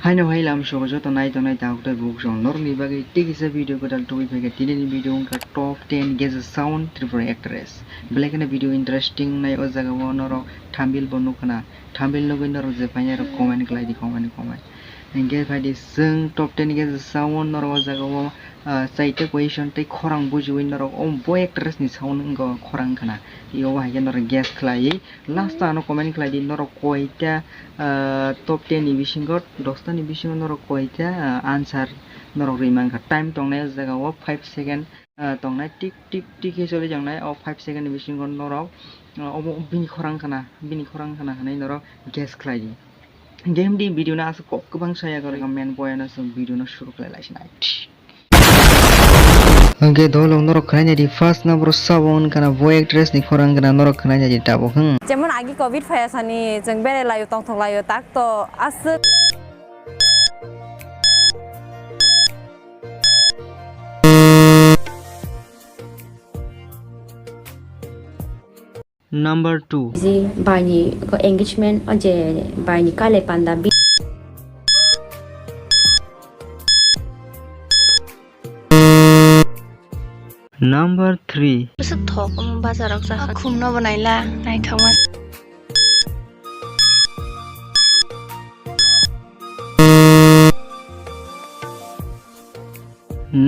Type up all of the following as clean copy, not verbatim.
Hai no hai lam so jo to nai ta ko book song nor ni bagi tik is a video ko dal to bi phege tini video ka top 10 Gues sound Tripura actress black na video interesting nai o jaga wo nor thambil bonu kana thambil no nor je panya ro comment klai di comment engage by the sung top 10 Gues sound nor o jaga wo saita question tai khorang bujuin nor om boy actress ni sound go khorang kana yo wa ya nor guess klai last ano comment klai di nor koita top 10 ni bisingo dosta ni bisingo nor koita answer nor rimang ka time tong nai jaga wo 5 second tong nai tik ke chole jang nai 5 second ni bisingo nor omo bini khorang kana hanai nor guess klai di game di video na asu kok kubang saya gore comment boy na so video na shuru klai lai sinai Oke, dolong norok kena jadi first number Saboni karena boy actress ni korang kena norok kena jadi tabok. Cuman agi covid fayasa ni, jeng bere layu tong layu tak to asik. Number 2. Ji bani ko engagement aje bani kale panda. Number 3. รู้สึกท้อก็มันบาจะรักษาคุมนอกวันไหนล่ะนายทั้งวัน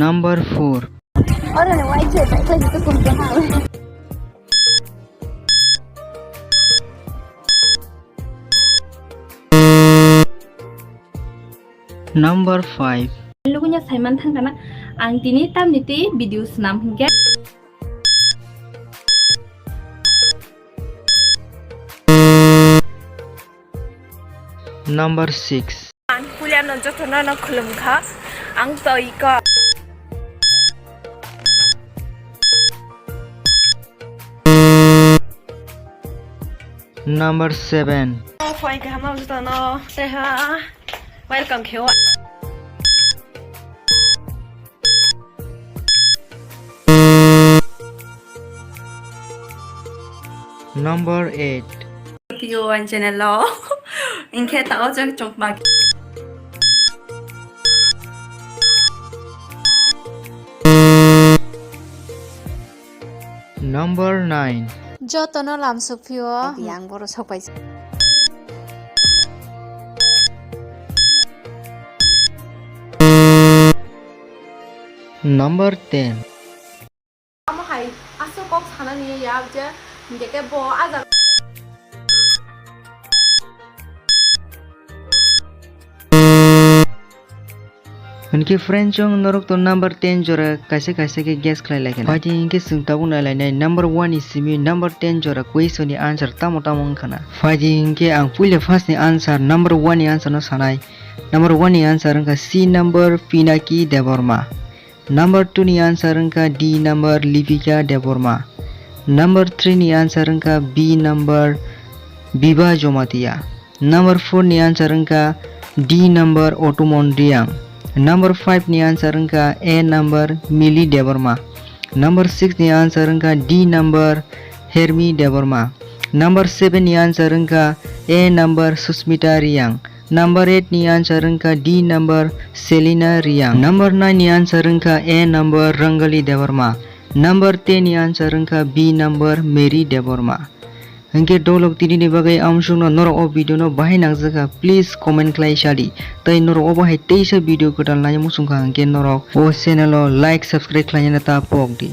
Number 4. อ๋อเดี๋ยวไว้เจ็บเคยจะคุมจะหา Number 5. Lugunya Simon thang kana ang tini tam niti video snam hingga Number 6. ang kuliah non jotona no khulum kha ang toi ka Number 7. phoi ka ma jotona se ha welcome khewa Number 8. video an channel lo inke ta o jok chok ba Number 9. যতনো লাম সুফিও yang boro সবাই Number 10. amo hai aso kok sana ni ya je ndeke bo aja उनके friend Jong नरक तो number 10 जोरा कैसे के guess खलाई लागे बाजी इनके सुंताबु ना लाइने number 1 इसिमी number 10 जोरा क्वेश्चन नि आंसर तामो खना फाजी इनके आं पुले फर्स्ट नि आंसर number 1 नि आंसर न सनाय number 1 नि आंसर का C number Pinaki Debbarma number 2 नि आंसर का D number Lipika Debbarma number 3 नि आंसर का B number बिबा जोमातिया number 4 नि आंसर का D number ओटोमोंड्रियांग Number 5 ni answer ka A number Mili Deborma. Number 6 ni answer ka D number Hermi Deborma. Number 7 ni answer ka A number Susmita Riang. Number 8 ni answer ka D number Selina Riang. Number 9 ni answer ka A number Rangali Deborma. Number 10 ni answer ka B number Mary Deborma. Hingke dolok tini ni bagai amsung no nor o video no bahai nang jaka please comment klai shali tai nor o bahai teisa video ko dal nanya musung ka hingke nor o channel o like subscribe klai na ta pok di